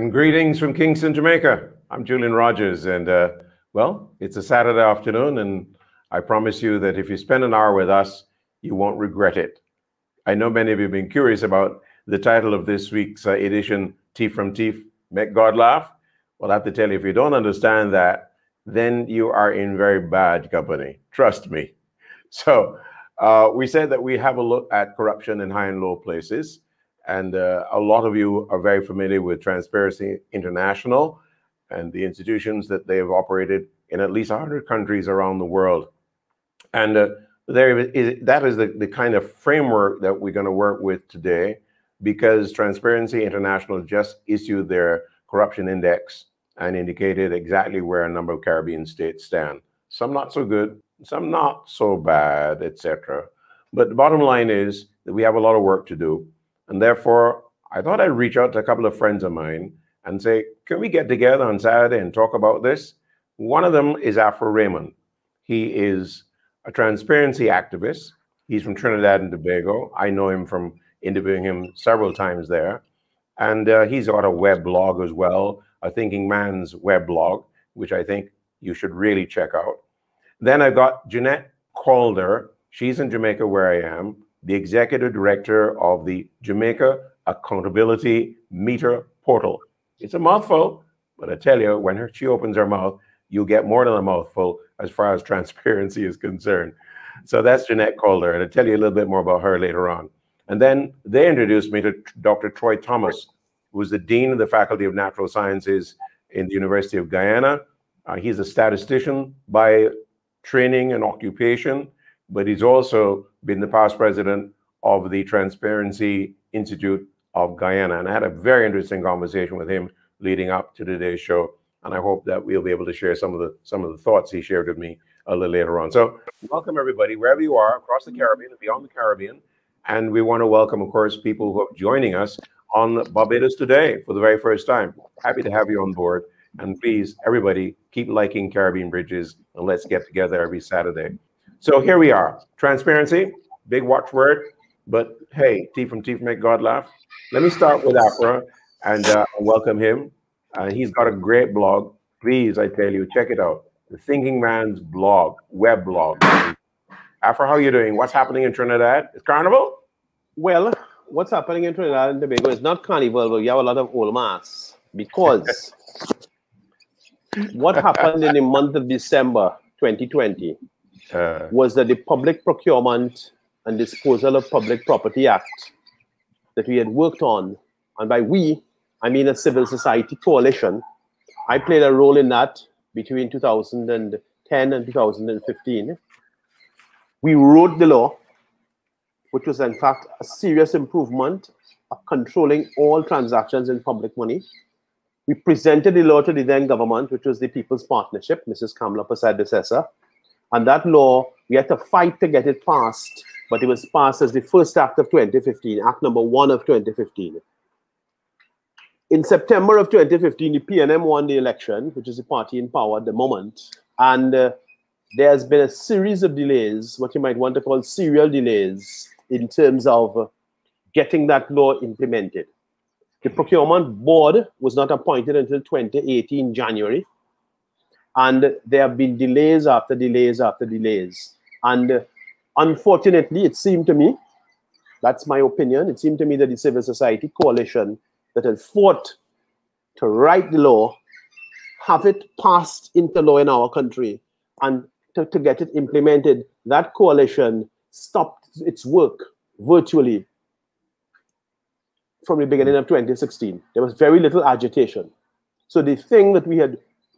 And greetings from Kingston, Jamaica. I'm Julian Rogers, and well, it's a Saturday afternoon, and I promise you that if you spend an hour with us, you won't regret it. I know many of you have been curious about the title of this week's edition, TIEF from TIEF, Make God Laugh. Well, I have to tell you, if you don't understand that, then you are in very bad company. Trust me. So we said that we have a look at corruption in high and low places. And a lot of you are very familiar with Transparency International and the institutions that they have operated in at least 100 countries around the world. And that is the kind of framework that we're going to work with today, because Transparency International just issued their corruption index and indicated exactly where a number of Caribbean states stand. Some not so good, some not so bad, etc. But the bottom line is that we have a lot of work to do. And therefore, I thought I'd reach out to a couple of friends of mine and say, can we get together on Saturday and talk about this? One of them is Afro Raymond. He is a transparency activist. He's from Trinidad and Tobago. I know him from interviewing him several times there. And he's got a web blog as well, a Thinking Man's web blog, which I think you should really check out. Then I've got Jeanette Calder. She's in Jamaica, where I am, the executive director of the Jamaica Accountability Meter Portal. It's a mouthful, but I tell you, when she opens her mouth, you'll get more than a mouthful as far as transparency is concerned. So that's Jeanette Calder, and I'll tell you a little bit more about her later on. And then they introduced me to Dr. Troy Thomas, who's the Dean of the Faculty of Natural Sciences in the University of Guyana. He's a statistician by training and occupation, but he's also been the past president of the Transparency Institute of Guyana. And I had a very interesting conversation with him leading up to today's show. And I hope that we'll be able to share some of the thoughts he shared with me a little later on. So welcome everybody, wherever you are, across the Caribbean and beyond the Caribbean. And we want to welcome, of course, people who are joining us on Barbados today for the very first time. Happy to have you on board. And please, everybody, keep liking Caribbean Bridges, and let's get together every Saturday. So here we are. Transparency, big watchword, but hey, TIEF from TIEF, make God laugh. Let me start with Afra and welcome him. He's got a great blog. Please, I tell you, check it out. The Thinking Man's blog, web blog. Afra, how are you doing? What's happening in Trinidad? Is Carnival? Well, what's happening in Trinidad and Tobago is not Carnival, but we have a lot of old mass, because what happened in the month of December 2020 was that the Public Procurement and Disposal of Public Property Act that we had worked on, and by we, I mean a civil society coalition. I played a role in that between 2010 and 2015. We wrote the law, which was in fact a serious improvement of controlling all transactions in public money. We presented the law to the then government, which was the People's Partnership, Mrs. Kamala Persad-Dessessa. And that law, we had to fight to get it passed, but it was passed as the first act of 2015, Act number 1 of 2015. In September of 2015, the PNM won the election, which is the party in power at the moment. And there's been a series of delays, what you might want to call serial delays, in terms of getting that law implemented. The procurement board was not appointed until 2018 January. And there have been delays after delays after delays. And unfortunately, it seemed to me, that's my opinion, it seemed to me that the civil society coalition that had fought to write the law, have it passed into law in our country, and to get it implemented, that coalition stopped its work virtually from the beginning of 2016. There was very little agitation. So the thing that we had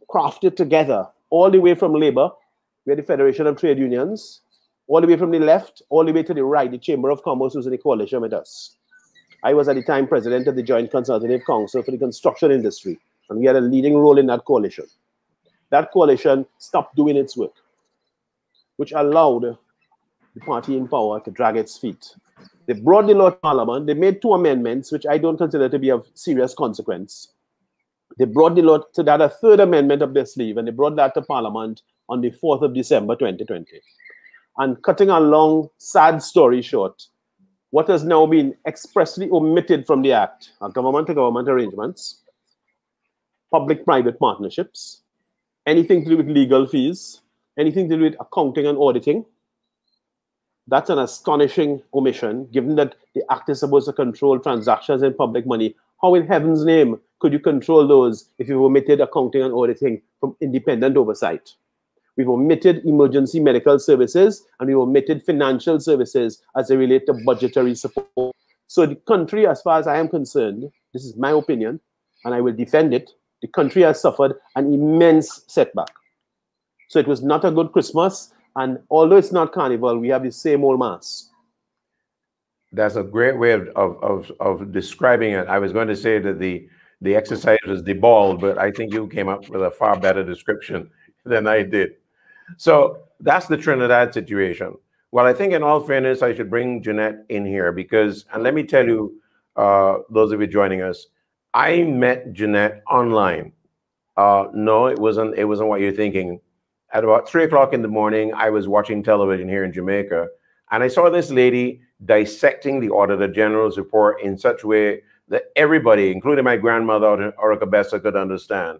crafted together, all the way from Labour, we had the Federation of Trade Unions, all the way from the left, all the way to the right, the Chamber of Commerce was in a coalition with us. I was at the time president of the Joint Consultative Council for the construction industry, and we had a leading role in that coalition. That coalition stopped doing its work, which allowed the party in power to drag its feet. They brought the law to Parliament. They made 2 amendments, which I don't consider to be of serious consequence. They brought the law to that, a 3rd amendment up their sleeve, and they brought that to Parliament on the 4th of December 2020. And cutting a long, sad story short, what has now been expressly omitted from the Act are government-to-government arrangements, public-private partnerships, anything to do with legal fees, anything to do with accounting and auditing. That's an astonishing omission, given that the act is supposed to control transactions in public money. How in heaven's name could you control those if you've omitted accounting and auditing from independent oversight? We've omitted emergency medical services, and we've omitted financial services as they relate to budgetary support. So the country, as far as I am concerned, this is my opinion, and I will defend it, the country has suffered an immense setback. So it was not a good Christmas, and although it's not Carnival, we have the same old mass. That's a great way of describing it. I was going to say that the exercise was devolved, but I think you came up with a far better description than I did. So that's the Trinidad situation. Well, I think in all fairness, I should bring Jeanette in here because, and let me tell you, those of you joining us, I met Jeanette online. No, it wasn't what you're thinking. At about 3 o'clock in the morning, I was watching television here in Jamaica, and I saw this lady dissecting the Auditor General's report in such a way that everybody, including my grandmother, Orica Bessa, could understand.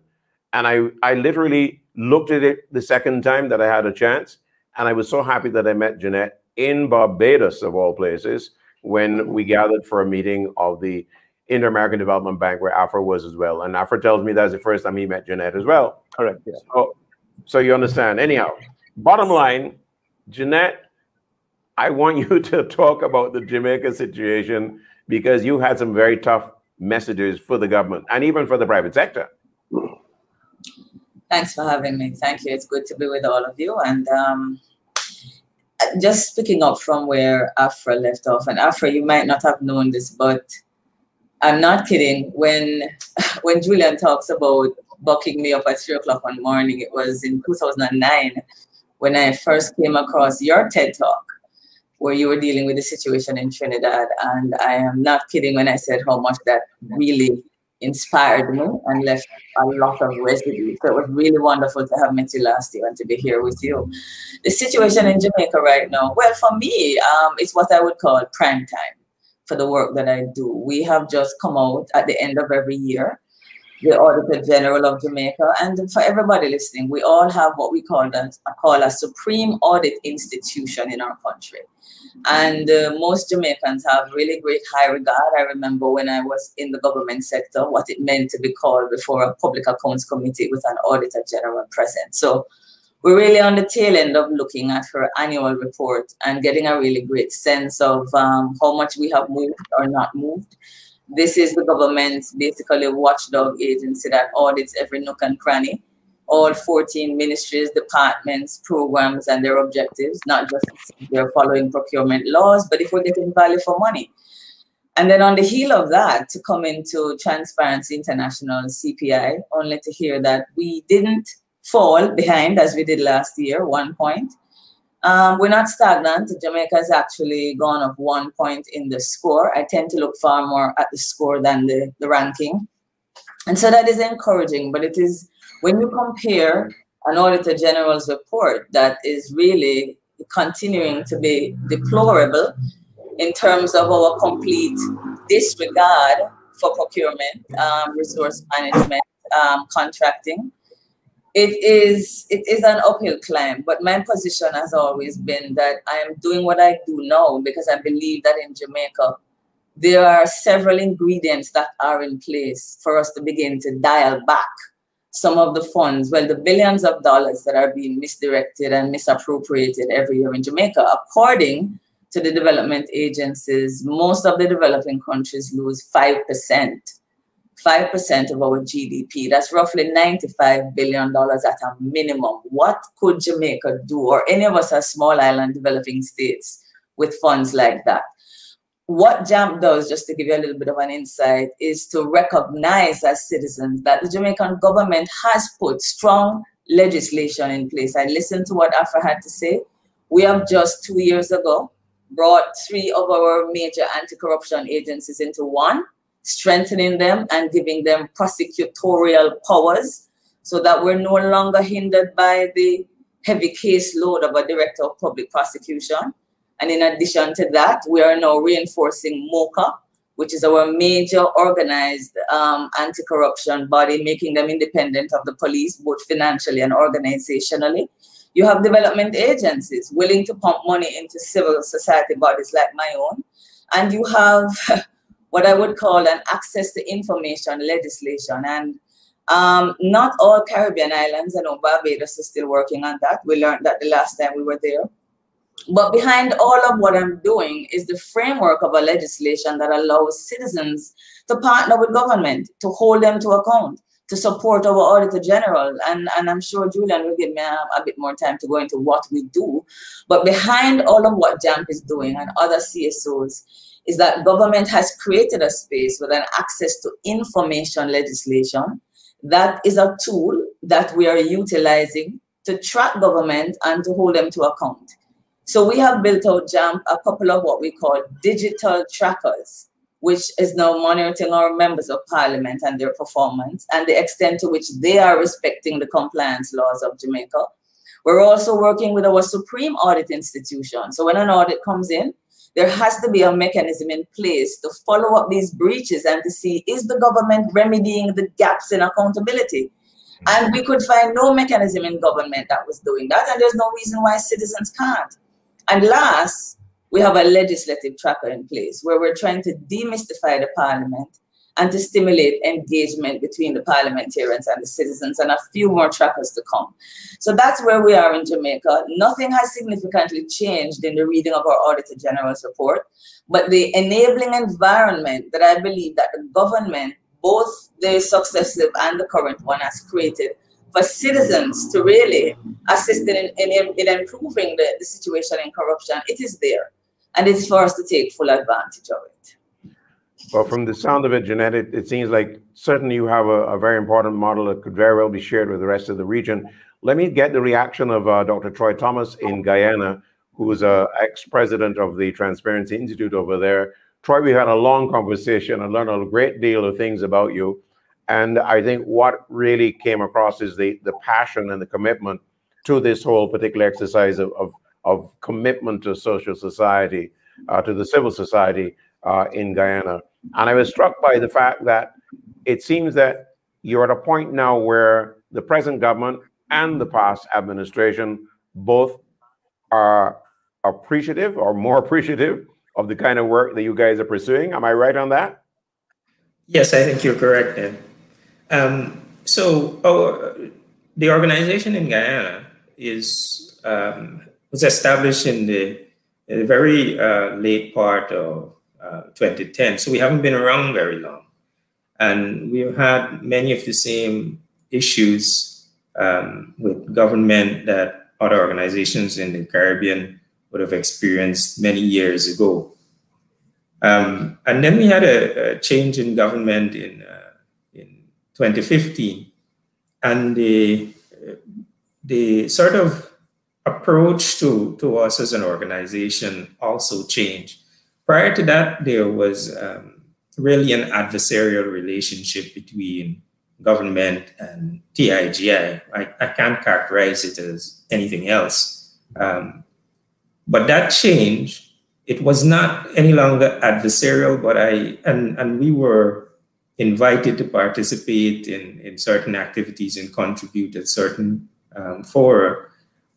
And I literally looked at it the second time that I had a chance, and I was so happy that I met Jeanette in Barbados, of all places, when we gathered for a meeting of the Inter-American Development Bank, where Afra was as well. And Afra tells me that's the first time he met Jeanette as well. Correct. Yeah. So you understand. Anyhow, bottom line, Jeanette, I want you to talk about the Jamaica situation because you had some very tough messages for the government and even for the private sector. Thanks for having me. Thank you. It's good to be with all of you. And just picking up from where Afra left off, and Afra, you might not have known this, but I'm not kidding. When Julian talks about bucking me up at 3 o'clock in the morning, it was in 2009 when I first came across your TED Talk, where you were dealing with the situation in Trinidad. And I am not kidding when I said how much that really inspired me and left a lot of residue. So it was really wonderful to have met you last year and to be here with you. The situation in Jamaica right now, well, for me, it's what I would call prime time for the work that I do. We have just come out at the end of every year, the Auditor General of Jamaica, and for everybody listening, we all have what we call a supreme audit institution in our country. And most Jamaicans have really great high regard. I remember when I was in the government sector, what it meant to be called before a public accounts committee with an Auditor General present. So we're really on the tail end of looking at her annual report and getting a really great sense of how much we have moved or not moved. This is the government's basically watchdog agency that audits every nook and cranny, all 14 ministries, departments, programs, and their objectives, not just if they're following procurement laws, but if we're getting value for money. And then on the heel of that, to come into Transparency International, CPI, only to hear that we didn't fall behind as we did last year, 1 point. We're not stagnant. Jamaica has actually gone up 1 point in the score. I tend to look far more at the score than the ranking. And so that is encouraging, but it is when you compare an Auditor General's report that is really continuing to be deplorable in terms of our complete disregard for procurement, resource management, contracting, it is an uphill climb. But my position has always been that I am doing what I do now because I believe that in Jamaica, there are several ingredients that are in place for us to begin to dial back some of the funds, well, the billions of dollars that are being misdirected and misappropriated every year in Jamaica. According to the development agencies, most of the developing countries lose 5% of our GDP. That's roughly $95 billion at a minimum. What could Jamaica do, or any of us as small island developing states, with funds like that? What JAMP does, just to give you a little bit of an insight, is to recognize as citizens that the Jamaican government has put strong legislation in place. I listened to what Afra had to say. We have just 2 years ago brought 3 of our major anti-corruption agencies into one, strengthening them and giving them prosecutorial powers so that we're no longer hindered by the heavy caseload of a director of public prosecution. And in addition to that, we are now reinforcing MOCA which is our major organized anti-corruption body, making them independent of the police, both financially and organizationally. You have development agencies willing to pump money into civil society bodies like my own. And you have what I would call an access to information legislation. And not all Caribbean islands, I know Barbados is still working on that. We learned that the last time we were there. But behind all of what I'm doing is the framework of a legislation that allows citizens to partner with government, to hold them to account, to support our Auditor General. And I'm sure Julian will give me a bit more time to go into what we do. But behind all of what JAMP is doing and other CSOs is that government has created a space with an access to information legislation. That is a tool that we are utilizing to track government and to hold them to account. So we have built out JAMP a couple of what we call digital trackers, which is now monitoring our members of parliament and their performance and the extent to which they are respecting the compliance laws of Jamaica. We're also working with our Supreme Audit Institution. So when an audit comes in, there has to be a mechanism in place to follow up these breaches and to see, is the government remedying the gaps in accountability? And we could find no mechanism in government that was doing that, and there's no reason why citizens can't. And last, we have a legislative tracker in place where we're trying to demystify the parliament and to stimulate engagement between the parliamentarians and the citizens, and a few more trackers to come. So that's where we are in Jamaica. Nothing has significantly changed in the reading of our Auditor General's report, but the enabling environment that I believe that the government, both the successive and the current one, has created for citizens to really assist in improving the situation in corruption, it is there. And it is for us to take full advantage of it. Well, from the sound of it, Jeanette, it seems like certainly you have a very important model that could very well be shared with the rest of the region. Let me get the reaction of Dr. Troy Thomas in Guyana, who is an ex-president of the Transparency Institute over there. Troy, we had a long conversation and learned a great deal of things about you. And I think what really came across is the passion and the commitment to this whole particular exercise of commitment to social society, to the civil society in Guyana. And I was struck by the fact that it seems that you're at a point now where the present government and the past administration both are appreciative or more appreciative of the kind of work that you guys are pursuing. Am I right on that? Yes, I think you're correct, Ed. The organization in Guyana was established in the very late part of 2010. So we haven't been around very long. And we've had many of the same issues with government that other organizations in the Caribbean would have experienced many years ago. And then we had a change in government in 2015, and the sort of approach to us as an organization also changed. Prior to that, there was really an adversarial relationship between government and TIGI. I can't characterize it as anything else. But that changed. It was not any longer adversarial, but and we were invited to participate in certain activities and contribute at certain fora,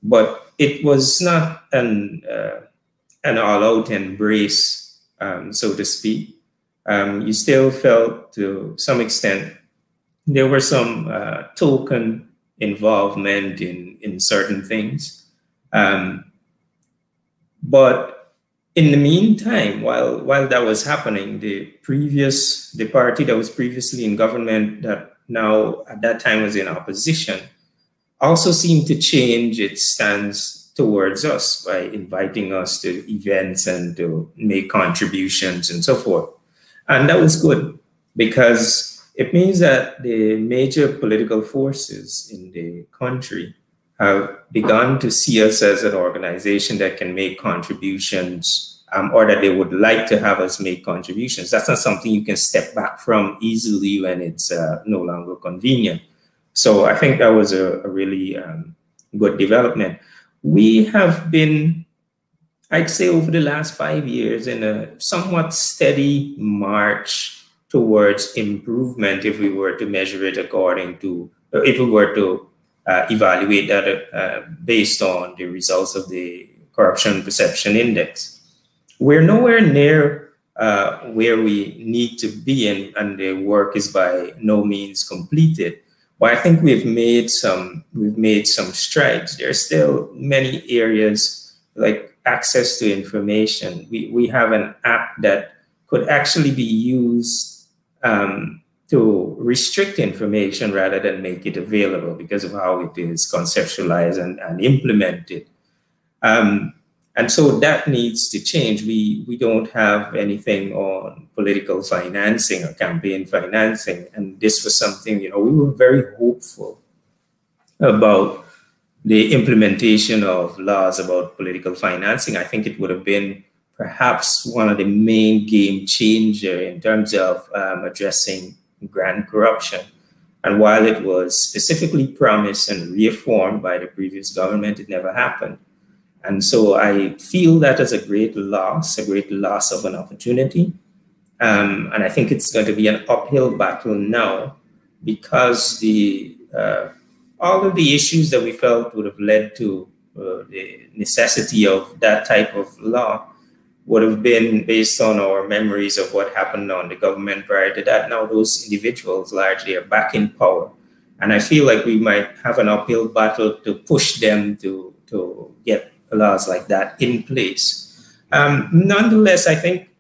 but it was not an all-out embrace, so to speak. You still felt, to some extent, there were some token involvement in certain things, but in the meantime, while that was happening, the party that was previously in government that now at that time was in opposition also seemed to change its stance towards us by inviting us to events and to make contributions and so forth. And that was good because it means that the major political forces in the country have begun to see us as an organization that can make contributions, or that they would like to have us make contributions. That's not something you can step back from easily when it's no longer convenient. So I think that was a really good development. We have been I'd say over the last 5 years, in a somewhat steady march towards improvement, if we were to measure it according to, if we were to evaluate that based on the results of the Corruption Perception Index. We're nowhere near where we need to be, and the work is by no means completed. But I think we've made some strides. There are still many areas like access to information. We have an app that could actually be used to restrict information rather than make it available because of how it is conceptualized and implemented. And so that needs to change. We don't have anything on political financing or campaign financing. And this was something, we were very hopeful about the implementation of laws about political financing. I think it would have been perhaps one of the main game changer in terms of addressing grant corruption. And while it was specifically promised and reaffirmed by the previous government, it never happened. And so I feel that as a great loss of an opportunity. And I think it's going to be an uphill battle now because all of the issues that we felt would have led to the necessity of that type of law would have been based on our memories of what happened on the government prior to that. Now those individuals largely are back in power. And I feel like we might have an uphill battle to push them to get laws like that in place. Nonetheless, I think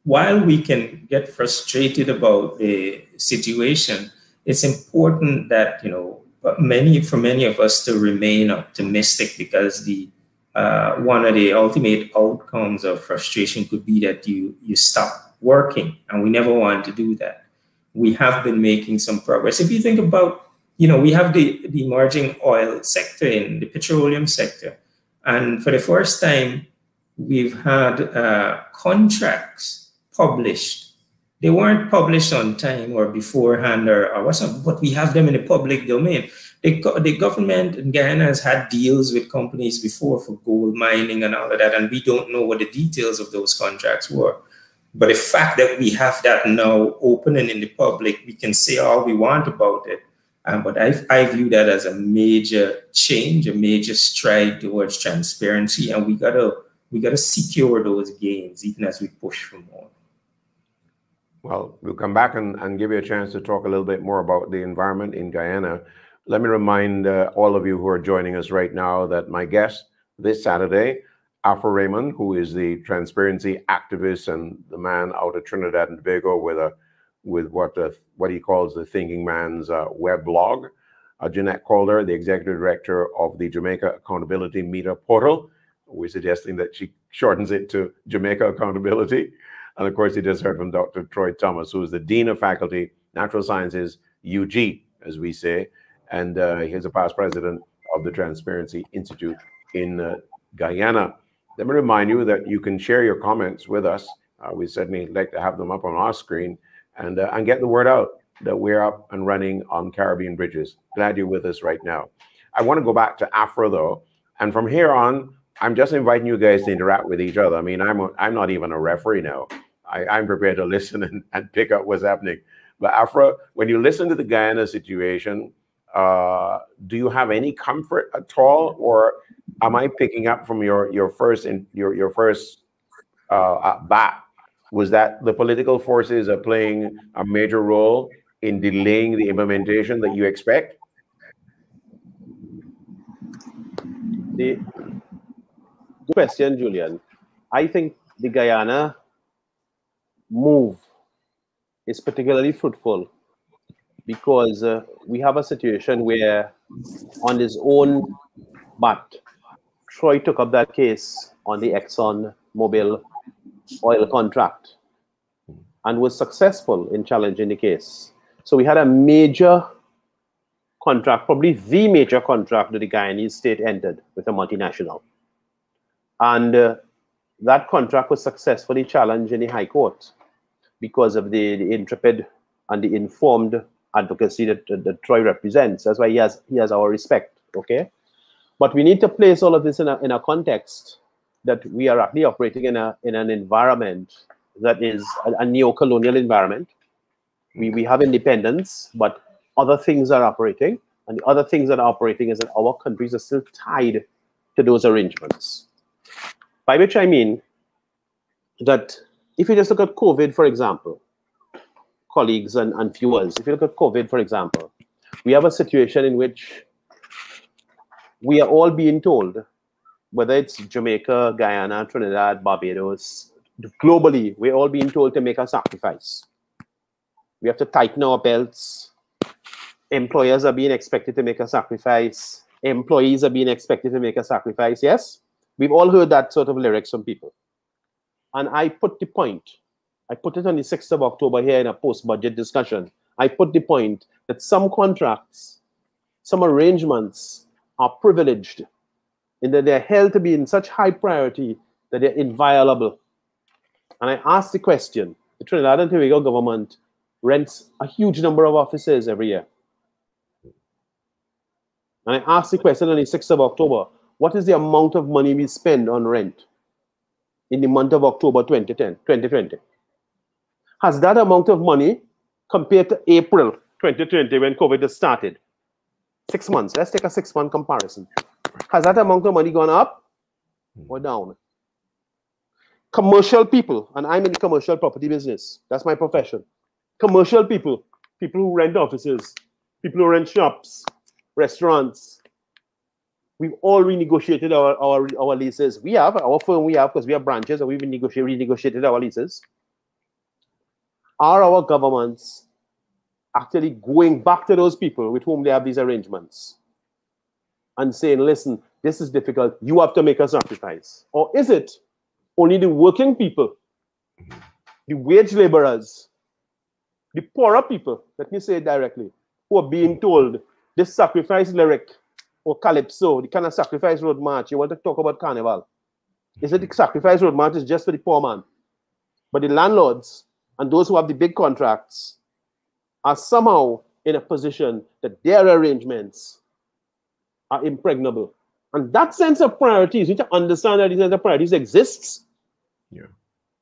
while we can get frustrated about the situation, it's important that, for many of us to remain optimistic because one of the ultimate outcomes of frustration could be that you stop working, and we never want to do that. We have been making some progress. If you think about, we have the emerging oil sector in the petroleum sector. And for the first time, we've had contracts published. They weren't published on time or beforehand or whatnot, but we have them in the public domain. The government in Guyana has had deals with companies before for gold mining and all of that, and we don't know what the details of those contracts were. But the fact that we have that now open and in the public, we can say all we want about it. But I view that as a major change, a major stride towards transparency, and we gotta secure those gains even as we push for more. Well, we'll come back and give you a chance to talk a little bit more about the environment in Guyana. Let me remind all of you who are joining us right now that my guest this Saturday, Afro Raymond, who is the transparency activist and the man out of Trinidad and Tobago with what he calls the Thinking Man's web blog. Jeanette Calder, the executive director of the Jamaica Accountability Meter Portal. We're suggesting that she shortens it to Jamaica Accountability. And of course, you just heard from Dr. Troy Thomas, who is the Dean of Faculty, Natural Sciences, UG, as we say. And he's a past president of the Transparency Institute in Guyana. Let me remind you that you can share your comments with us. We certainly like to have them up on our screen and get the word out that we're up and running on Caribbean Bridges. Glad you're with us right now. I want to go back to Afro though, and from here on, I'm just inviting you guys to interact with each other. I mean, I'm not even a referee now. I'm prepared to listen and pick up what's happening. But Afro, when you listen to the Guyana situation, do you have any comfort at all, or am I picking up from your first bat? Was that the political forces are playing a major role in delaying the implementation that you expect? Good question, Julian. I think the Guyana move is particularly fruitful because we have a situation where on his own bat, Troy took up that case on the Exxon Mobil oil contract and was successful in challenging the case. So we had a major contract, probably the major contract that the Guyanese state entered with a multinational. And that contract was successfully challenged in the High Court because of the intrepid and the informed advocacy that Troy represents. That's why he has our respect, okay? But we need to place all of this in a context that we are actually operating in an environment that is a neo-colonial environment. We have independence, but other things are operating, and the other things that are operating is that our countries are still tied to those arrangements. By which I mean that if you just look at COVID, for example, colleagues and viewers, if you look at COVID, for example, we have a situation in which we are all being told, whether it's Jamaica, Guyana, Trinidad, Barbados, globally, we're all being told to make a sacrifice. We have to tighten our belts. Employers are being expected to make a sacrifice. Employees are being expected to make a sacrifice. Yes, we've all heard that sort of lyrics from people. And I put the point, I put it on the 6th of October here in a post-budget discussion. I put the point that some contracts, some arrangements are privileged in that they're held to be in such high priority that they're inviolable. And I asked the question, the Trinidad and Tobago government rents a huge number of offices every year. And I asked the question on the 6th of October, what is the amount of money we spend on rent in the month of October 2020? Has that amount of money compared to April 2020 when COVID has started? 6 months, let's take a 6-month comparison. Has that amount of money gone up or down? Commercial people, and I'm in the commercial property business, that's my profession. Commercial people, people who rent offices, people who rent shops, restaurants, we've all renegotiated our leases. We have, our firm we have, because we have branches, and we've renegotiated our leases. Are our governments actually going back to those people with whom they have these arrangements and saying, listen, this is difficult, you have to make a sacrifice? Or is it only the working people, the wage laborers, the poorer people, let me say it directly, who are being told this sacrifice lyric or calypso, the kind of sacrifice road march, you want to talk about carnival? Is it the sacrifice road march is just for the poor man? But the landlords and those who have the big contracts are somehow in a position that their arrangements are impregnable. And that sense of priorities, you need to understand that the sense of priorities exists. Yeah.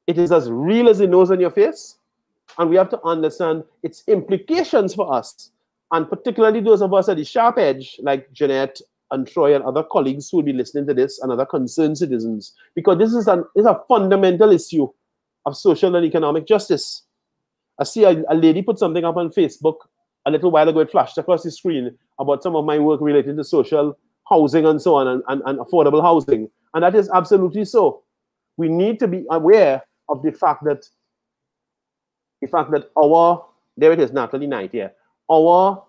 It is as real as the nose on your face. And we have to understand its implications for us. And particularly those of us at the sharp edge, like Jeanette and Troy and other colleagues who will be listening to this and other concerned citizens, because this is a fundamental issue of social and economic justice. I see a lady put something up on Facebook a little while ago. It flashed across the screen about some of my work related to social housing and so on, and affordable housing. And that is absolutely so. We need to be aware of the fact that our, there it is, Natalie Knight here, our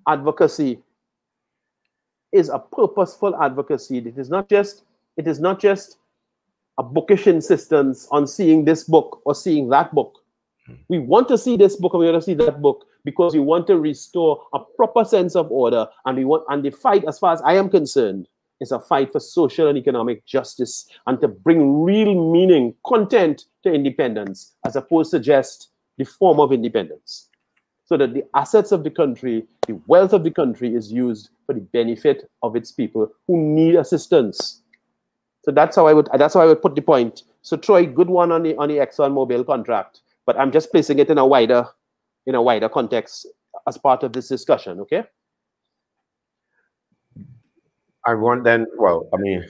advocacy is a purposeful advocacy. It is not just a bookish insistence on seeing this book or seeing that book. We want to see this book and we want to see that book because we want to restore a proper sense of order, and the fight, as far as I am concerned, is a fight for social and economic justice and to bring real meaning, content to independence, as opposed to just the form of independence, so that the assets of the country, the wealth of the country is used for the benefit of its people who need assistance. So that's how I would put the point. So Troy, good one on the ExxonMobil contract, but I'm just placing it in a wider context as part of this discussion, okay? I want then, well, I mean,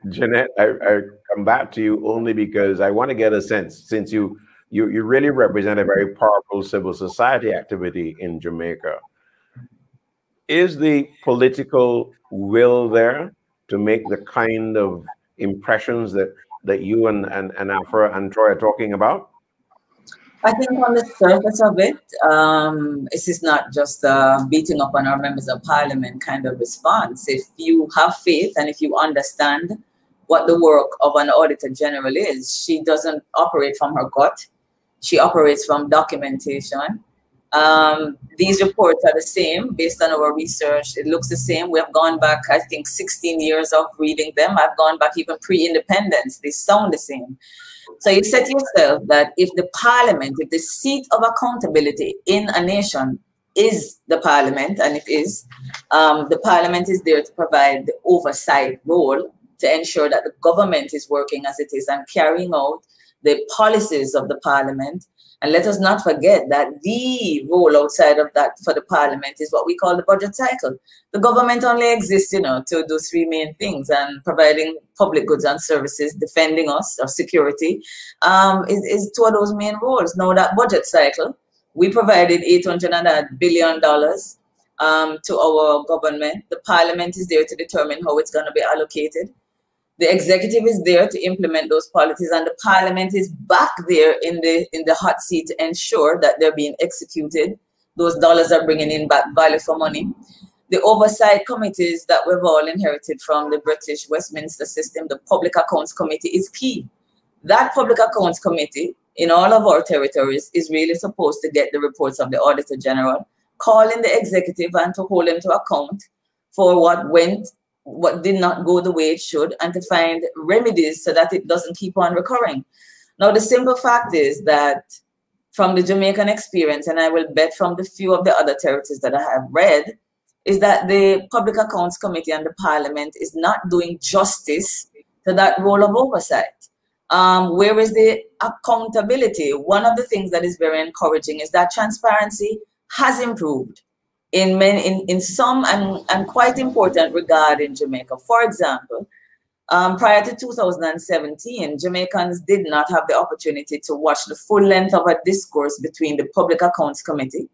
Jeanette, I come back to you only because I want to get a sense, since you really represent a very powerful civil society activity in Jamaica. Is the political will there to make the kind of impressions that you and Afra and Troy are talking about? I think on the surface of it, this is not just beating up on our members of parliament kind of response. If you have faith and if you understand what the work of an auditor general is, she doesn't operate from her gut. She operates from documentation. These reports are the same based on our research. It looks the same. We have gone back, I think, 16 years of reading them. I've gone back even pre-independence. They sound the same. So you said to yourself that if the parliament, if the seat of accountability in a nation is the parliament, and it is, the parliament is there to provide the oversight role to ensure that the government is working as it is and carrying out the policies of the parliament. And let us not forget that the role outside of that for the parliament is what we call the budget cycle. The government only exists, you know, to do three main things, and providing public goods and services, defending us, or security, is two of those main roles. Now that budget cycle, we provided $800 billion to our government. The parliament is there to determine how it's going to be allocated. The executive is there to implement those policies, and the parliament is back there in the hot seat to ensure that they're being executed. Those dollars are bringing in back value for money. The oversight committees that we've all inherited from the British Westminster system, the Public Accounts Committee, is key. That Public Accounts Committee in all of our territories is really supposed to get the reports of the Auditor General, call in the executive and to hold him to account for what did not go the way it should, and to find remedies so that it doesn't keep on recurring. Now, the simple fact is that from the Jamaican experience, and I will bet from the few of the other territories that I have read, is that the Public Accounts Committee and the Parliament is not doing justice to that role of oversight. Where is the accountability? One of the things that is very encouraging is that transparency has improved in some and quite important regard in Jamaica. For example, prior to 2017, Jamaicans did not have the opportunity to watch the full length of a discourse between the Public Accounts Committee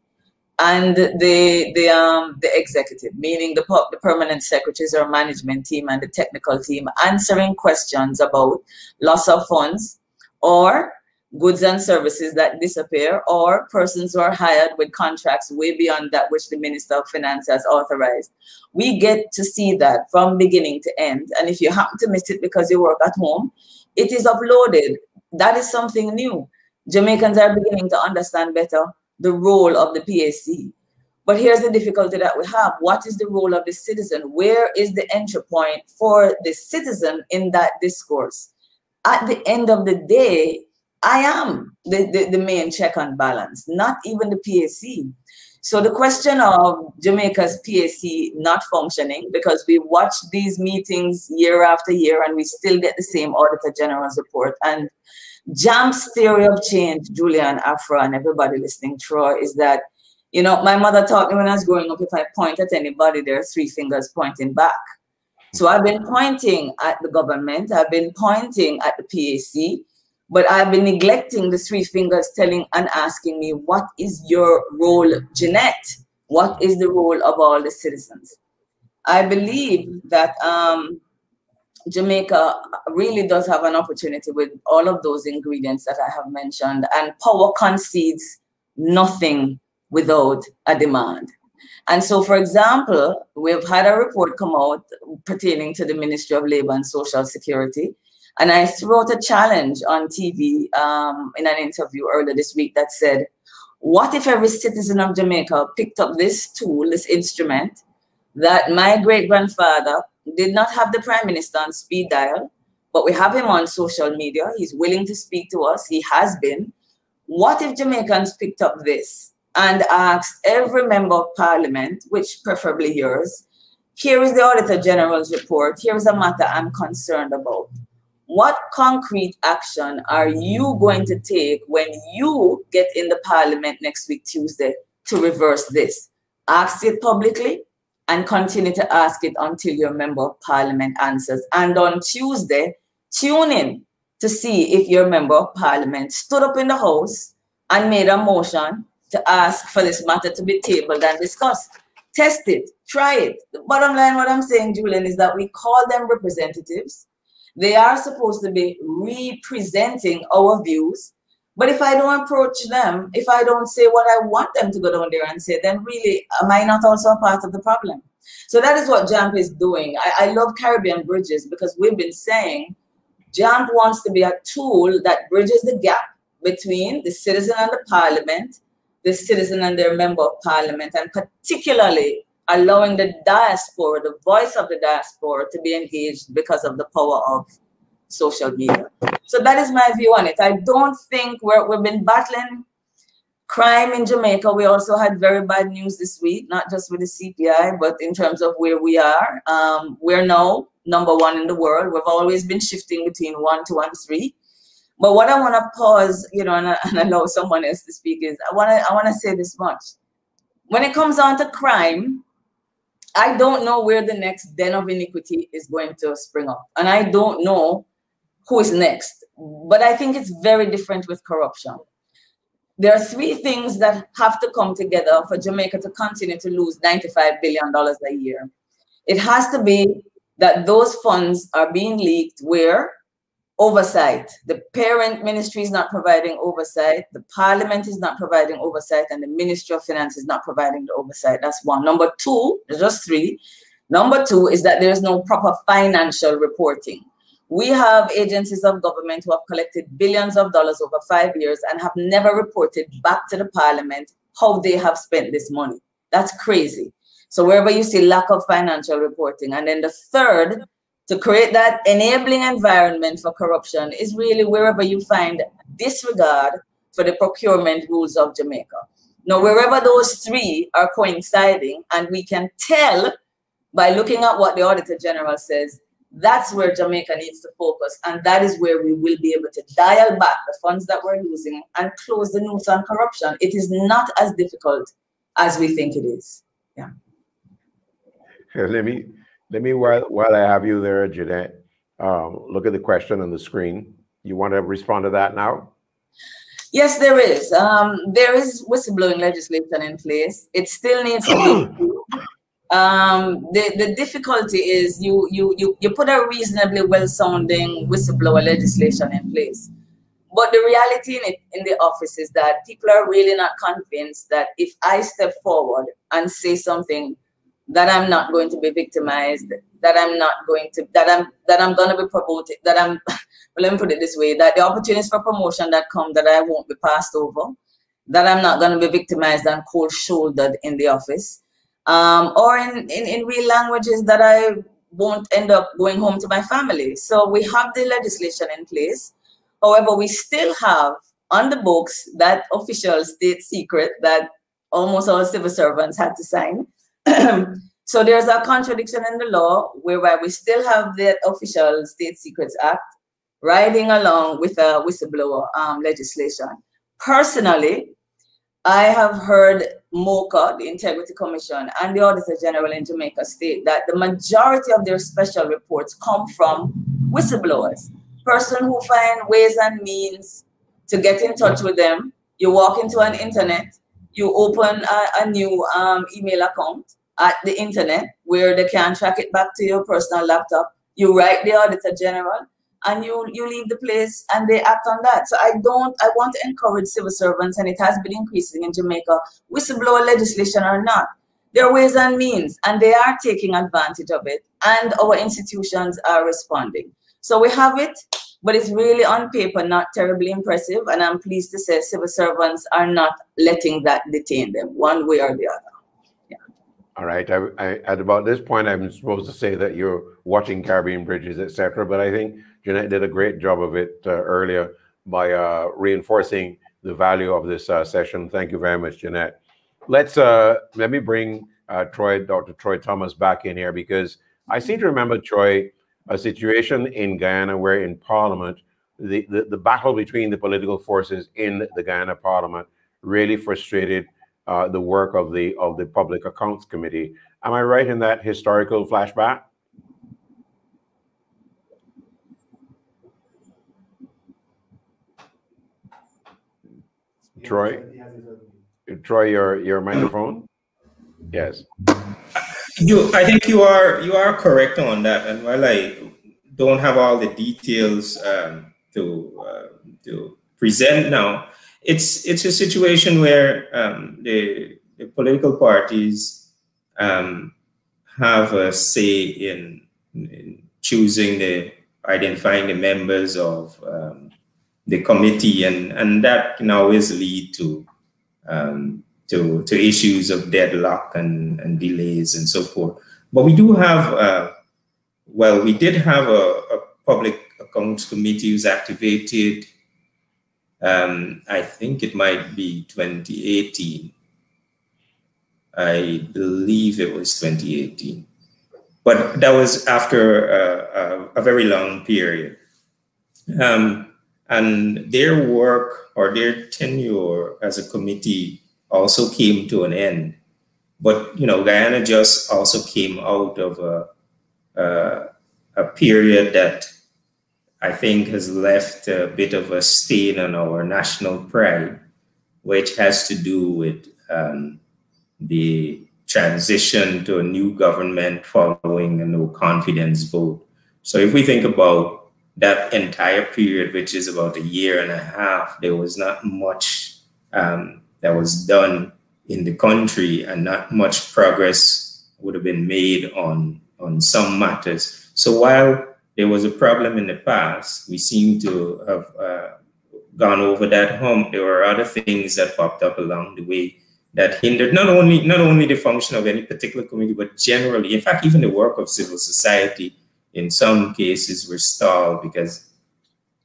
and the executive, meaning the permanent secretaries or management team and the technical team, answering questions about loss of funds or goods and services that disappear, or persons who are hired with contracts way beyond that which the Minister of Finance has authorized. We get to see that from beginning to end. And if you happen to miss it because you work at home, it is uploaded. That is something new. Jamaicans are beginning to understand better the role of the PAC. But here's the difficulty that we have. What is the role of the citizen? Where is the entry point for the citizen in that discourse? At the end of the day, I am the main check and balance, not even the PAC. So the question of Jamaica's PAC not functioning, because we watch these meetings year after year and we still get the same Auditor General's report. And JAMP's theory of change, Julian, Afra, and everybody listening, Troy, is that, you know, my mother taught me when I was growing up, if I point at anybody, there are three fingers pointing back. So I've been pointing at the government, I've been pointing at the PAC, but I've been neglecting the three fingers telling and asking me, what is your role, Jeanette? What is the role of all the citizens? I believe that Jamaica really does have an opportunity with all of those ingredients that I have mentioned, and power concedes nothing without a demand. And so, for example, we've had a report come out pertaining to the Ministry of Labor and Social Security. And I threw out a challenge on TV in an interview earlier this week that said, what if every citizen of Jamaica picked up this tool, this instrument, that my great-grandfather did not have the Prime Minister on speed dial, but we have him on social media. He's willing to speak to us. He has been. What if Jamaicans picked up this and asked every member of Parliament, which preferably yours, here is the Auditor General's report. Here is a matter I'm concerned about. What concrete action are you going to take when you get in the Parliament next week, Tuesday, to reverse this? Ask it publicly and continue to ask it until your member of Parliament answers. And on Tuesday, tune in to see if your member of Parliament stood up in the House and made a motion to ask for this matter to be tabled and discussed. Test it, try it. The bottom line, what I'm saying, Julian, is that we call them representatives. They are supposed to be representing our views. But if I don't approach them, if I don't say what I want them to go down there and say, then really, am I not also a part of the problem? So that is what JAMP is doing. I love Caribbean Bridges because we've been saying JAMP wants to be a tool that bridges the gap between the citizen and the Parliament, the citizen and their member of Parliament, and particularly allowing the diaspora, the voice of the diaspora, to be engaged because of the power of social media. So that is my view on it. I don't think we've been battling Crime in Jamaica, we also had very bad news this week, not just with the CPI, but in terms of where we are. We're now #1 in the world. We've always been shifting between 1, 2, and 3. But what I want to pause, you know, and allow someone else to speak is, I want to say this much. When it comes down to crime, I don't know where the next den of iniquity is going to spring up. And I don't know who is next. But I think it's very different with corruption. There are 3 things that have to come together for Jamaica to continue to lose $95 billion a year. It has to be that those funds are being leaked where oversight, the parent ministry is not providing oversight, the parliament is not providing oversight, and the Ministry of Finance is not providing the oversight. That's one. Number 2, there's just 3. Number 2 is that there's no proper financial reporting. We have agencies of government who have collected billions of dollars over 5 years and have never reported back to the parliament how they have spent this money. That's crazy. So wherever you see lack of financial reporting. And then the third, to create that enabling environment for corruption, is really wherever you find disregard for the procurement rules of Jamaica. Now, wherever those 3 are coinciding, and we can tell by looking at what the Auditor General says, that's where Jamaica needs to focus. And that is where we will be able to dial back the funds that we're losing and close the noose on corruption. It is not as difficult as we think it is. Yeah. Let me while I have you there, Jeanette, look at the question on the screen. You want to respond to that now? Yes, there is. There is whistleblowing legislation in place. It still needs to be. The difficulty is you put a reasonably well-sounding whistleblower legislation in place. But the reality in the office is that people are really not convinced that if I step forward and say something, that I'm not going to be victimized, that I'm going to be promoted, well, let me put it this way, that the opportunities for promotion that come, that I won't be passed over, that I'm not going to be victimized and cold-shouldered in the office, or in real languages, that I won't end up going home to my family. So we have the legislation in place. However, we still have on the books that official state secret that almost all civil servants had to sign. So there's a contradiction in the law whereby we still have the official State Secrets Act riding along with a whistleblower legislation. Personally, I have heard MOCA, the Integrity Commission, and the Auditor General in Jamaica state that the majority of their special reports come from whistleblowers. Person who find ways and means to get in touch with them. You walk into an internet, you open a new email account at the internet where they can track it back to your personal laptop. You write the Auditor General and you leave the place and they act on that. So I want to encourage civil servants, and it has been increasing in Jamaica, whistleblower legislation or not. There are ways and means, and they are taking advantage of it, and our institutions are responding. So we have it, but it's really on paper not terribly impressive, and I'm pleased to say civil servants are not letting that detain them one way or the other. Yeah. All right. At about this point, I'm supposed to say that you're watching Caribbean Bridges, etc., but I think Jeanette did a great job of it earlier by reinforcing the value of this session. Thank you very much, Jeanette. Let me bring Dr. Troy Thomas back in here, because I seem to remember, Troy, a situation in Guyana where in Parliament, the battle between the political forces in the Guyana Parliament really frustrated the work of the Public Accounts Committee. Am I right in that historical flashback? Troy, your microphone. Yes. I think you are correct on that. And while I don't have all the details to present now, it's a situation where the political parties have a say in choosing identifying the members of the committee, and that can always lead to issues of deadlock and delays and so forth. But we do have, we did have a Public Accounts Committee who's activated I think it might be 2018. I believe it was 2018. But that was after a very long period. And their work or their tenure as a committee also came to an end. But, you know, Guyana just also came out of a period that I think has left a bit of a stain on our national pride, which has to do with the transition to a new government following a no confidence vote. So if we think about that entire period, which is about a year and a half, there was not much that was done in the country, and not much progress would have been made on some matters. So while there was a problem in the past, we seem to have gone over that hump. There were other things that popped up along the way that hindered not only the function of any particular committee, but generally, in fact, even the work of civil society in some cases were stalled because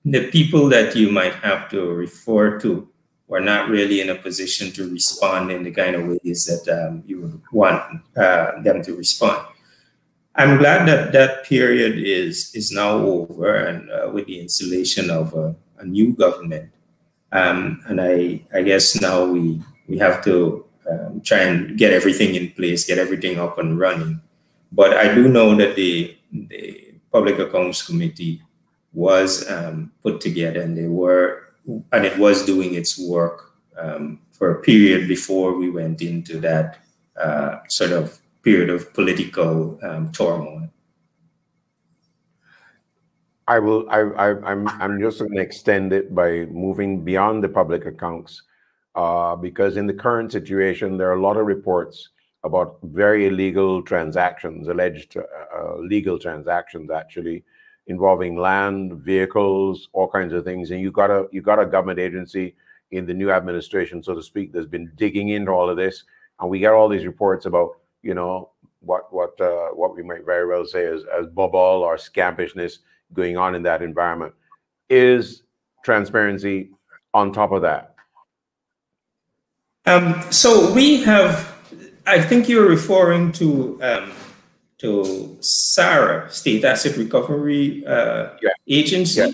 the people that you might have to refer to were not really in a position to respond in the kind of ways that you would want them to respond. I'm glad that that period is now over, and with the installation of a new government. And I guess now we have to try and get everything in place, get everything up and running. But I do know that the Public Accounts Committee was put together, and it was doing its work for a period before we went into that sort of period of political turmoil. I'm just going to extend it by moving beyond the public accounts, because in the current situation, there are a lot of reports about very illegal transactions, alleged legal transactions actually, involving land, vehicles, all kinds of things. And you got a government agency in the new administration, so to speak, that's been digging into all of this, and we get all these reports about, you know, what we might very well say as bubble or scampishness going on in that environment. Is transparency on top of that? So we have, I think you're referring to SARA, State Asset Recovery Agency. Yeah.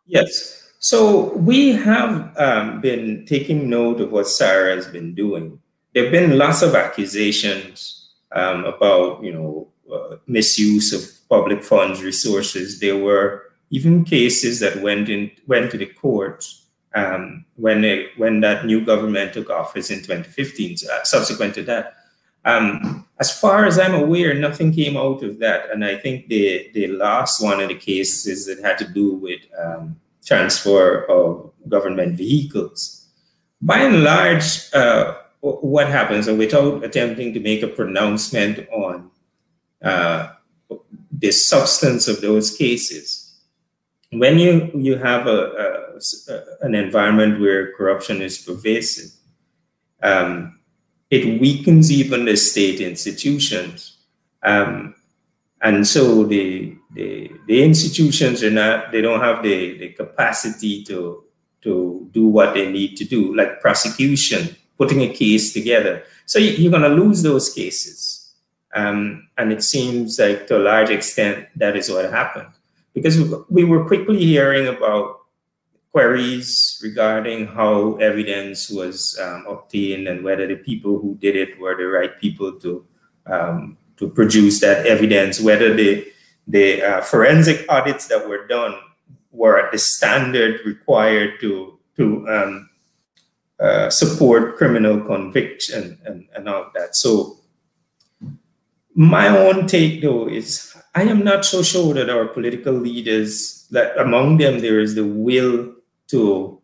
Yes. So we have been taking note of what SARA has been doing. There have been lots of accusations about, you know, misuse of public funds, resources. There were even cases that went to the courts when that new government took office in 2015. Subsequent to that, as far as I'm aware, nothing came out of that. And I think they lost one of the cases that had to do with transfer of government vehicles. By and large, what happens, and without attempting to make a pronouncement on the substance of those cases, when you have an environment where corruption is pervasive, it weakens even the state institutions, and so the institutions they don't have the capacity to do what they need to do, like prosecution, putting a case together. So you're going to lose those cases. And it seems like to a large extent that is what happened, because we were quickly hearing about queries regarding how evidence was obtained and whether the people who did it were the right people to produce that evidence, whether the forensic audits that were done were at the standard required to support criminal conviction and all of that. So my own take, though, is I am not so sure that our political leaders, that among them there is the will to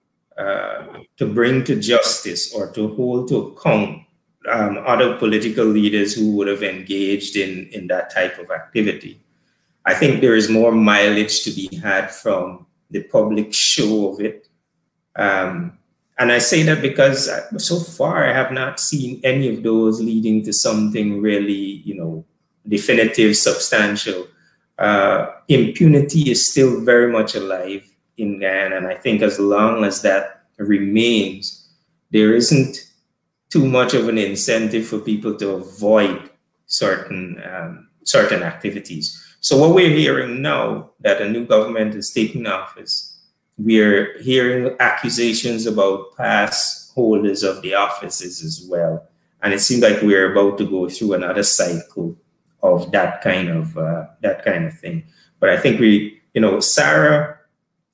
bring to justice or to hold to account other political leaders who would have engaged in that type of activity. I think there is more mileage to be had from the public show of it. And I say that because so far I have not seen any of those leading to something really, you know, definitive, substantial. Impunity is still very much alive in Guyana, and I think as long as that remains, there isn't too much of an incentive for people to avoid certain activities. So what we're hearing now that a new government is taking office, we're hearing accusations about past holders of the offices as well. And it seems like we're about to go through another cycle of that kind of thing. But I think SARA,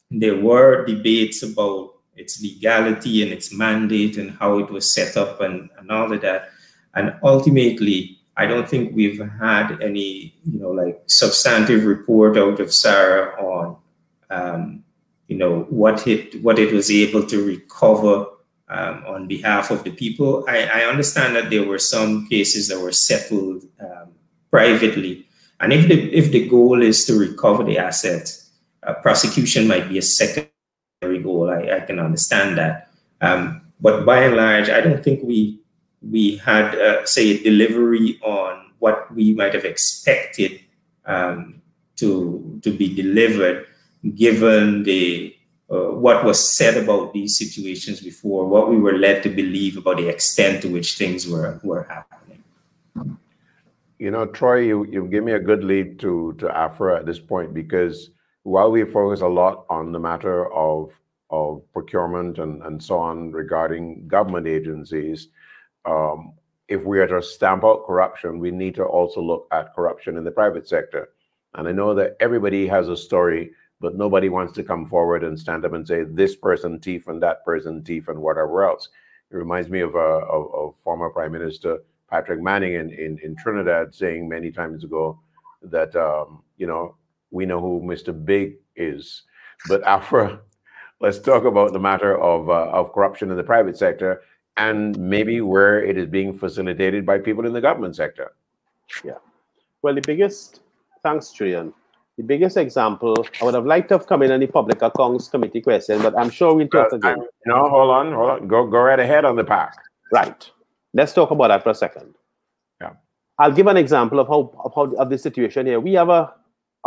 there were debates about its legality and its mandate and how it was set up and all of that. And ultimately, I don't think we've had any, substantive report out of SARA on, what it was able to recover on behalf of the people. I understand that there were some cases that were settled privately, and if the goal is to recover the assets, prosecution might be a secondary goal. I can understand that, but by and large, I don't think we had say a delivery on what we might have expected to be delivered, given the what was said about these situations before, what we were led to believe about the extent to which things were happening. Troy, you give me a good lead to AFRA at this point, because while we focus a lot on the matter of procurement and so on regarding government agencies, if we are to stamp out corruption, we need to also look at corruption in the private sector. And I know that everybody has a story, but nobody wants to come forward and stand up and say this person thief and that person thief and whatever else. It reminds me of former Prime Minister Patrick Manning in Trinidad saying many times ago that we know who Mr. Big is. But AFRA, let's talk about the matter of corruption in the private sector and maybe where it is being facilitated by people in the government sector. Yeah. Well, thanks, Julian. The biggest example, I would have liked to have come in on the Public Accounts Committee question, but I'm sure we'll talk again. No, hold on. Go right ahead on the pack. Right. Let's talk about that for a second. Yeah. I'll give an example of the situation here. We have a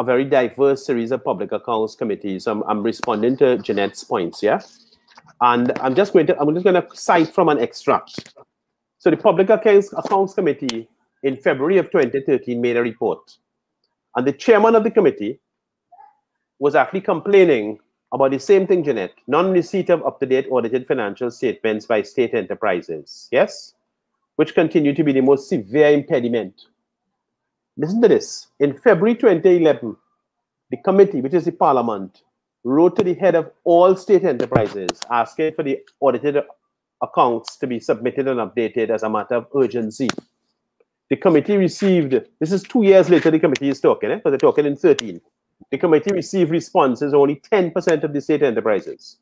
very diverse series of Public Accounts Committees. I'm responding to Jeanette's points, yeah? And I'm just going to cite from an extract. So the Public Accounts Committee in February of 2013 made a report. And the chairman of the committee was actually complaining about the same thing, Jeanette, non-receipt of up-to-date audited financial statements by state enterprises, yes? Which continue to be the most severe impediment. Listen to this. In February 2011, the committee, which is the parliament, wrote to the head of all state enterprises asking for the audited accounts to be submitted and updated as a matter of urgency. The committee received, this is 2 years later the committee is talking, because they're talking in 13. The committee received responses only 10% of the state enterprises.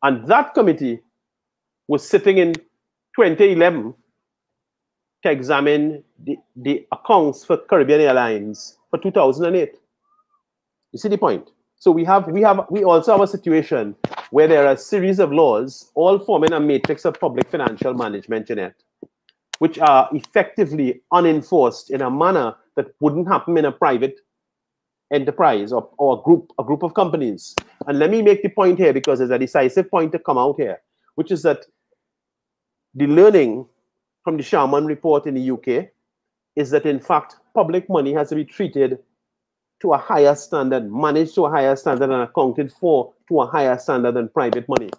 And that committee was sitting in 2011 to examine the accounts for Caribbean Airlines for 2008. You see the point? So we also have a situation where there are a series of laws, all forming a matrix of public financial management, Jeanette, which are effectively unenforced in a manner that wouldn't happen in a private enterprise or a group of companies. And let me make the point here, because there's a decisive point to come out here, which is that the learning from the Sharman report in the UK is that, in fact, public money has to be treated to a higher standard, managed to a higher standard, and accounted for to a higher standard than private money.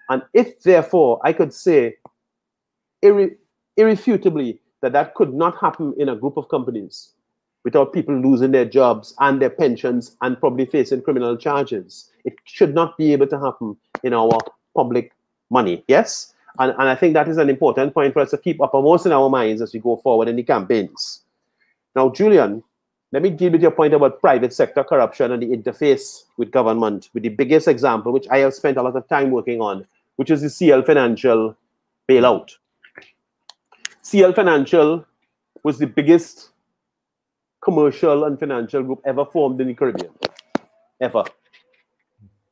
And if, therefore, I could say irrefutably that could not happen in a group of companies without people losing their jobs and their pensions and probably facing criminal charges, it should not be able to happen in our public money, yes? And I think that is an important point for us to keep uppermost in our minds as we go forward in the campaigns. Now, Julian, let me deal with your point about private sector corruption and the interface with government, with the biggest example, which I have spent a lot of time working on, which is the CL Financial bailout. CL Financial was the biggest commercial and financial group ever formed in the Caribbean, ever.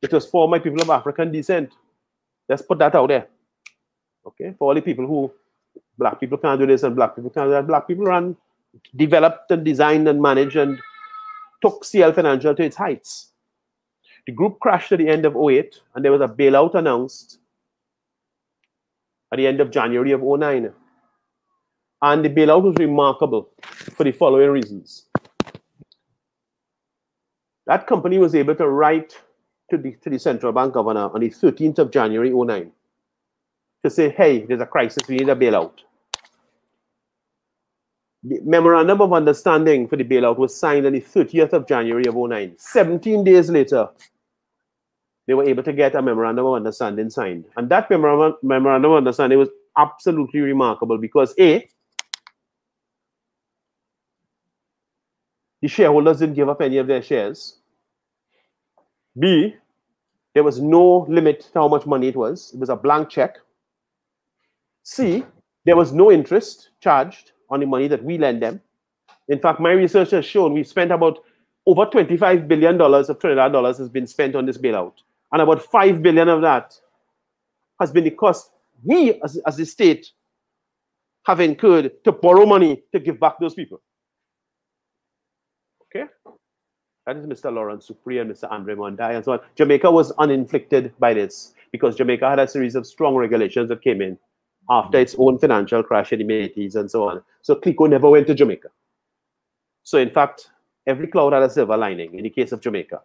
It was formed by people of African descent. Let's put that out there. Okay, for all the people who, black people can't do this and black people can't do that. Black people ran, developed and designed and managed and took CL Financial to its heights. The group crashed at the end of 08, and there was a bailout announced at the end of January of 09. And the bailout was remarkable for the following reasons. That company was able to write to the central bank governor on the 13th of January 09 to say, hey, there's a crisis, we need a bailout. The memorandum of understanding for the bailout was signed on the 30th of January of 09. 17 days later, they were able to get a memorandum of understanding signed. And that memorandum of understanding was absolutely remarkable because A, the shareholders didn't give up any of their shares. B, there was no limit to how much money it was. It was a blank check. C, there was no interest charged on the money that we lend them. In fact, my research has shown we've spent about over $25 billion of Trinidad dollars has been spent on this bailout. And about $5 billion of that has been the cost we as the state have incurred to borrow money to give back those people. Okay? That is Mr. Lawrence Supri and Mr. Andre Mondai and so on. Jamaica was uninflicted by this because Jamaica had a series of strong regulations that came in after its own financial crash in the mid-80s and so on. So CLICO never went to Jamaica. So in fact, every cloud had a silver lining in the case of Jamaica.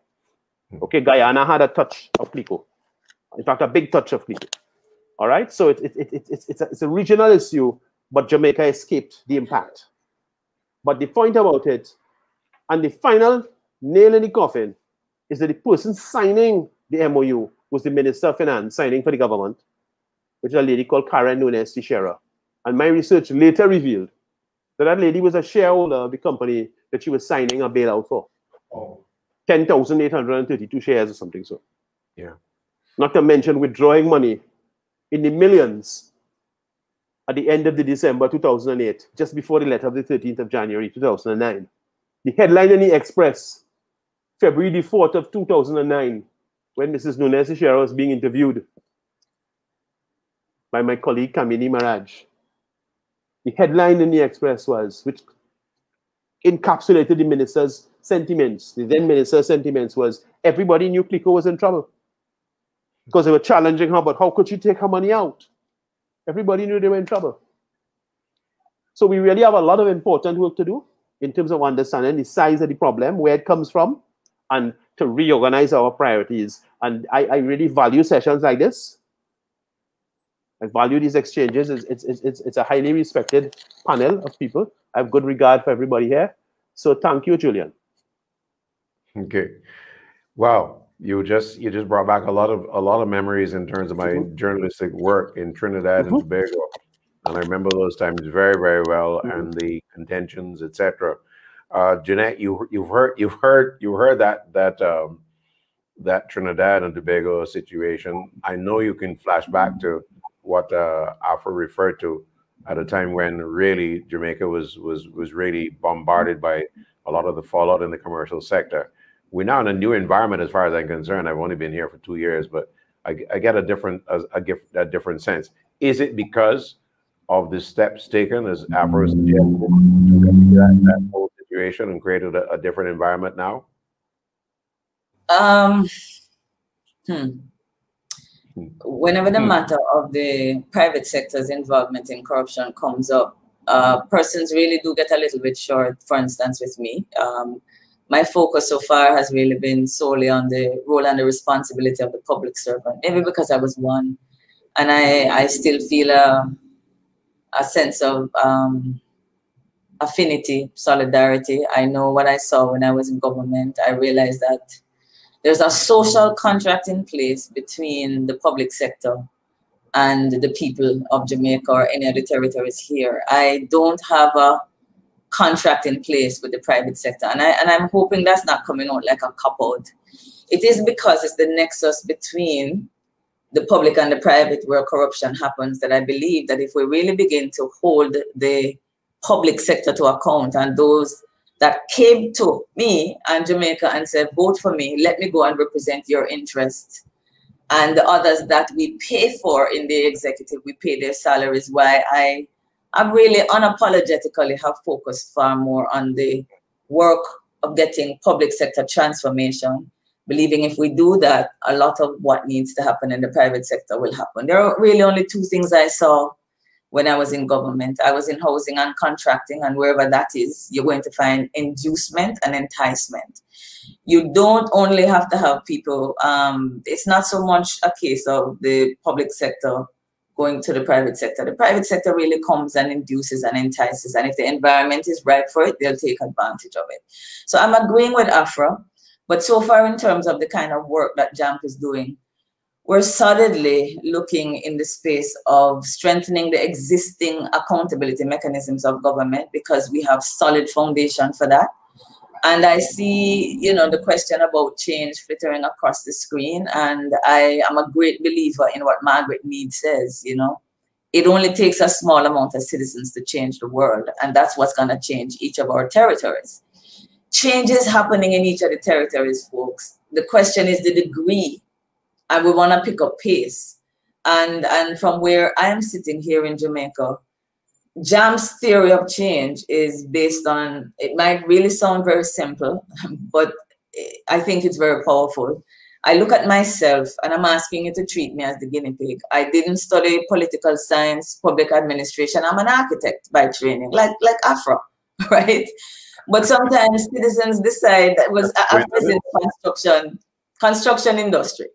Okay, Guyana had a touch of CLICO. In fact, a big touch of CLICO. All right, so it's a regional issue, but Jamaica escaped the impact. But the point about it, and the final nail in the coffin, is that the person signing the MOU was the Minister of Finance signing for the government, which is a lady called Karen Nunes Teixeira. And my research later revealed that that lady was a shareholder of the company that she was signing a bailout for. 10,832 shares or something so. Yeah. Not to mention withdrawing money in the millions at the end of the December 2008, just before the letter of the 13th of January 2009. The headline in the Express, February the 4th of 2009, when Mrs. Nunes Teixeira was being interviewed by my colleague Kamini Maraj. The headline in the Express was, which encapsulated the minister's sentiments, the then minister's sentiments was, everybody knew CLICO was in trouble because they were challenging her, but how could she take her money out? Everybody knew they were in trouble. So we really have a lot of important work to do in terms of understanding the size of the problem, where it comes from, and to reorganize our priorities. And I really value sessions like this. I value these exchanges. It's a highly respected panel of people. I have good regard for everybody here. So thank you, Julian. Okay. Wow. You just brought back a lot of memories in terms of my journalistic work in Trinidad and Tobago. And I remember those times very, very well, and the contentions, etc. Jeanette, you've heard that Trinidad and Tobago situation. I know you can flash back to what Afra referred to at a time when really Jamaica was really bombarded by a lot of the fallout in the commercial sector. We're now in a new environment as far as I'm concerned. I've only been here for 2 years, but I get a different sense. Is it because of the steps taken, as Afro suggested, to that whole situation and created a different environment now? Whenever the matter of the private sector's involvement in corruption comes up, persons really do get a little bit short. For instance, with me, my focus so far has really been solely on the role and the responsibility of the public servant, maybe because I was one, and I still feel a sense of affinity, solidarity. I know what I saw when I was in government. I realized that there's a social contract in place between the public sector and the people of Jamaica or any other territories here. I don't have a contract in place with the private sector, and I'm hoping that's not coming out like a cop-out. It is because it's the nexus between the public and the private where corruption happens that I believe that if we really begin to hold the public sector to account, and those that came to me and Jamaica and said, vote for me, let me go and represent your interests, and the others that we pay for in the executive, we pay their salaries, why I really unapologetically have focused far more on the work of getting public sector transformation believing if we do that, a lot of what needs to happen in the private sector will happen. There are really only two things I saw when I was in government. I was in housing and contracting, and wherever that is, you're going to find inducement and enticement. You don't only have to have people, it's not so much a case of the public sector going to the private sector. The private sector really comes and induces and entices, and if the environment is right for it, they'll take advantage of it. So I'm agreeing with Afra, but so far in terms of the kind of work that JAMP is doing, we're solidly looking in the space of strengthening the existing accountability mechanisms of government, because we have solid foundation for that. And I see, you know, the question about change flittering across the screen. And I am a great believer in what Margaret Mead says, you know, it only takes a small amount of citizens to change the world. And that's what's going to change each of our territories. Change is happening in each of the territories, folks. The question is the degree. And we want to pick up pace. And from where I am sitting here in Jamaica, JAM's theory of change is based on, it might really sound very simple, but I think it's very powerful. I look at myself and I'm asking you to treat me as the guinea pig. I didn't study political science, public administration. I'm an architect by training, like Afra, right? But sometimes citizens decide that was Afra's in construction industry.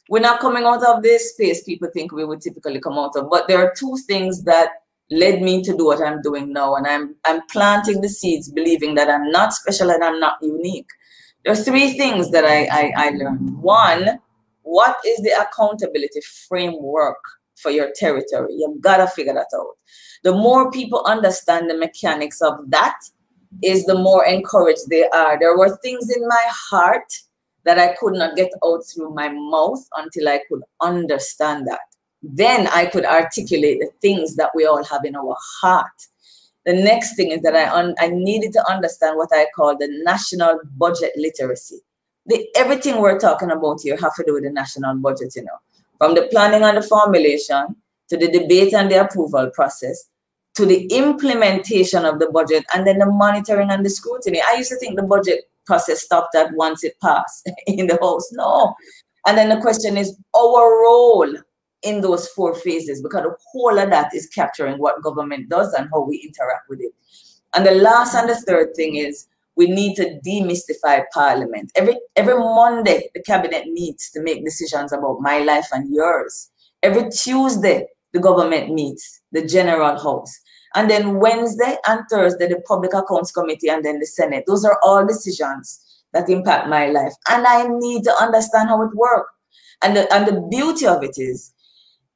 We're not coming out of this space people think we would typically come out of. But there are two things that led me to do what I'm doing now. And I'm planting the seeds, believing that I'm not special and I'm not unique. There are three things that I learned. One, what is the accountability framework for your territory? You've got to figure that out. The more people understand the mechanics of that, is the more encouraged they are. There were things in my heart that I could not get out through my mouth until I could understand that. Then I could articulate the things that we all have in our heart. The next thing is that I needed to understand what I call the national budget literacy. Everything we're talking about here have to do with the national budget, you know, from the planning and the formulation to the debate and the approval process to the implementation of the budget and then the monitoring and the scrutiny. I used to think the budget process stopped at once it passed in the House. No. And then the question is our role in those four phases, because the whole of that is capturing what government does and how we interact with it. And the last and the third thing is we need to demystify Parliament. Every Monday, the cabinet meets to make decisions about my life and yours. Every Tuesday, the government meets, the General House. And then Wednesday and Thursday, the Public Accounts Committee and then the Senate. Those are all decisions that impact my life. And I need to understand how it works. And the beauty of it is,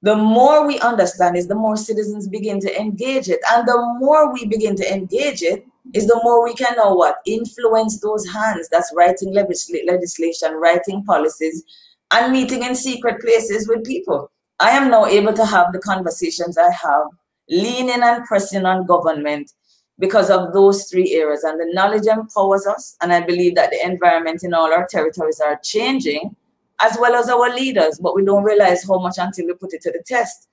the more we understand is the more citizens begin to engage it. And the more we begin to engage it is the more we can now what? Influence those hands that's writing legislation, writing policies, and meeting in secret places with people. I am now able to have the conversations I have, leaning and pressing on government because of those three areas. And the knowledge empowers us. And I believe that the environment in all our territories are changing, as well as our leaders, but we don't realize how much until we put it to the test.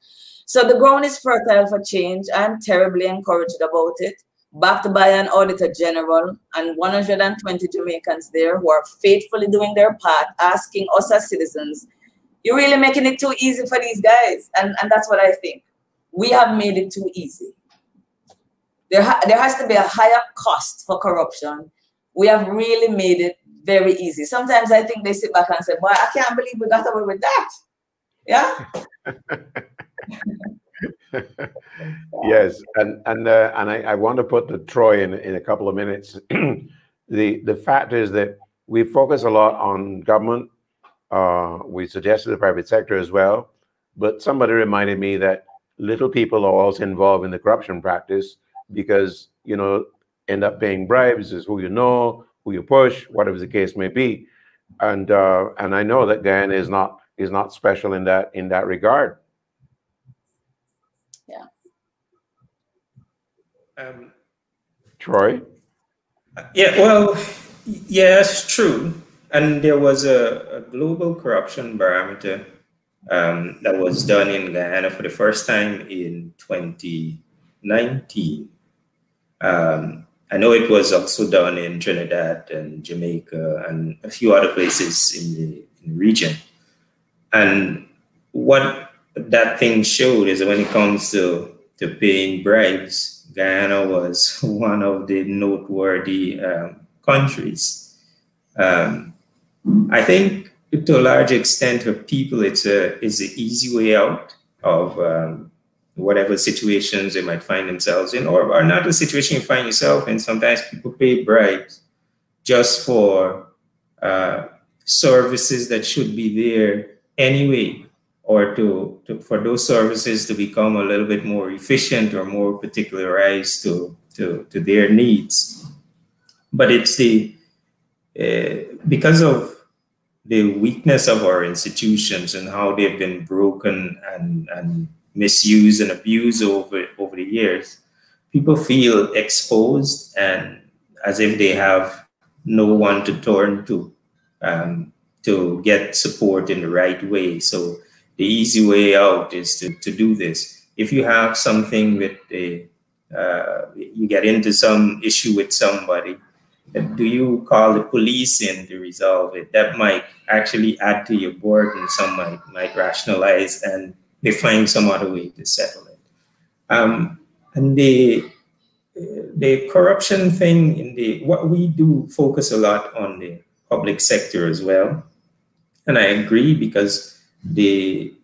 So the ground is fertile for change. I'm terribly encouraged about it. Backed by an Auditor General and 120 Jamaicans there who are faithfully doing their part, asking us as citizens, you're really making it too easy for these guys. And that's what I think. We have made it too easy. There has to be a higher cost for corruption. We have really made it very easy. Sometimes I think they sit back and say, boy, I can't believe we got away with that. Yeah? Yes, and I want to put the Troy in a couple of minutes. The fact is that we focus a lot on government. We suggested the private sector as well, but somebody reminded me that little people are also involved in the corruption practice because, you know, end up paying bribes is who you know, who you push, whatever the case may be. And I know that Guyana is not special in that regard. Yeah. Troy? Yeah, well, yes, true. And there was a global corruption barometer that was done in Guyana for the first time in 2019. I know it was also done in Trinidad and Jamaica and a few other places in the region. And what that thing showed is that when it comes to paying bribes, Guyana was one of the noteworthy countries. I think to a large extent for people, it's an easy way out of whatever situations they might find themselves in, or not the situation you find yourself in. Sometimes people pay bribes just for services that should be there anyway, or for those services to become a little bit more efficient or more particularized to their needs. But it's because of the weakness of our institutions and how they've been broken and misused and abused over the years, people feel exposed and as if they have no one to turn to get support in the right way. So the easy way out is to do this. If you have something with you get into some issue with somebody, do you call the police in to resolve it? That might actually add to your burden. Some might rationalize and they find some other way to settle it. And the corruption thing what we do focus a lot on the public sector as well. And I agree, because the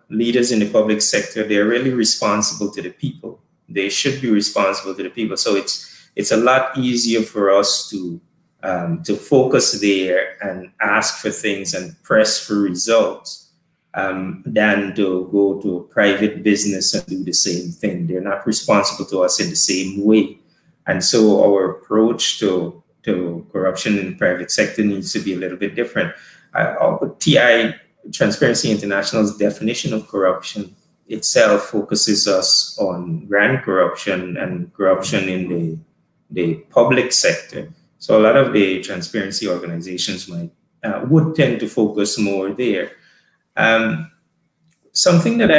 leaders in the public sector, they're really responsible to the people. They should be responsible to the people. So it's a lot easier for us to focus there and ask for things and press for results than to go to a private business and do the same thing. They're not responsible to us in the same way. And so our approach to corruption in the private sector needs to be a little bit different. TI, Transparency International's definition of corruption itself focuses us on grand corruption and corruption in the public sector. So a lot of the transparency organizations would tend to focus more there. Something that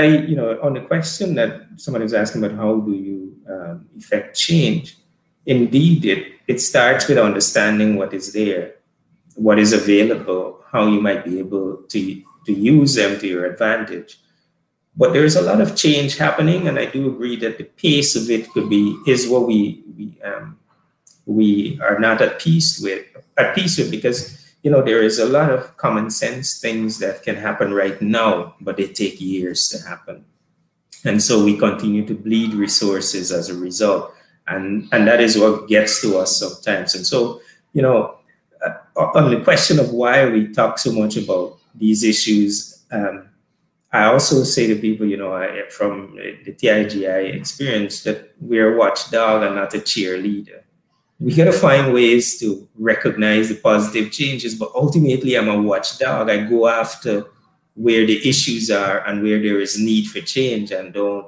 on the question that somebody was asking about, how do you effect change? Indeed, it starts with understanding what is there, what is available, how you might be able to use them to your advantage. But there's a lot of change happening, and I do agree that the pace of it is what we are not at peace with, because there is a lot of common sense things that can happen right now, but they take years to happen. And so we continue to bleed resources as a result. And that is what gets to us sometimes. And so, on the question of why we talk so much about these issues, I also say to people, from the TIGI experience, that we're a watchdog and not a cheerleader. We got to find ways to recognize the positive changes, but ultimately I'm a watchdog. I go after where the issues are and where there is need for change, and don't,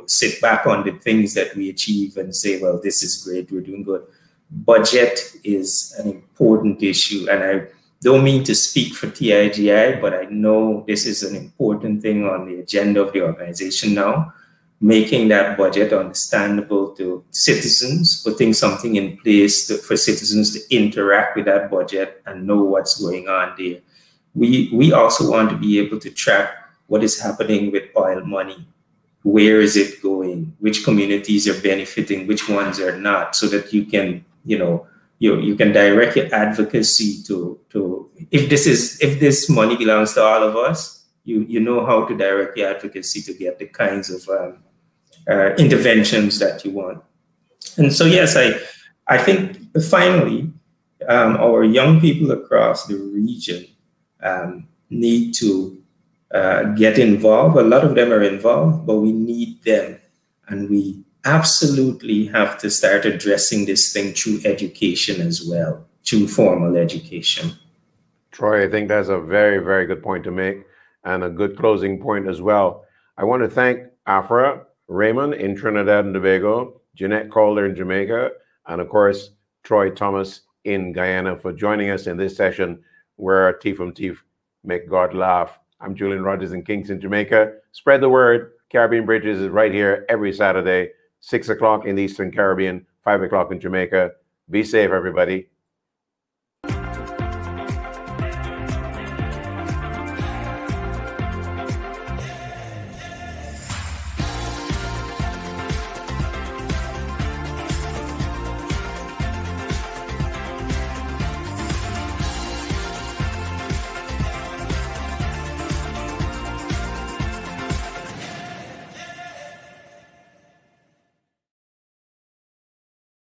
sit back on the things that we achieve and say, well, this is great, we're doing good. Budget is an important issue, and I don't mean to speak for TIGI, but I know this is an important thing on the agenda of the organization now. Making that budget understandable to citizens, putting something in place for citizens to interact with that budget and know what's going on there. We also want to be able to track what is happening with oil money. Where is it going? Which communities are benefiting? Which ones are not? So that you can, you can direct your advocacy to if this money belongs to all of us, you know how to direct your advocacy to get the kinds of interventions that you want. And so, yes, I think finally, our young people across the region need to get involved. A lot of them are involved, but we need them. And we absolutely have to start addressing this thing through education as well, through formal education. Troy, I think that's a very, very good point to make, and a good closing point as well. I want to thank Afra, Raymond in Trinidad and Tobago, Jeanette Calder in Jamaica, and of course, Troy Thomas in Guyana for joining us in this session where TIEF make God laugh. I'm Julian Rogers in Kingston, Jamaica. Spread the word. Caribbean Bridges is right here every Saturday, 6 o'clock in the Eastern Caribbean, 5 o'clock in Jamaica. Be safe, everybody.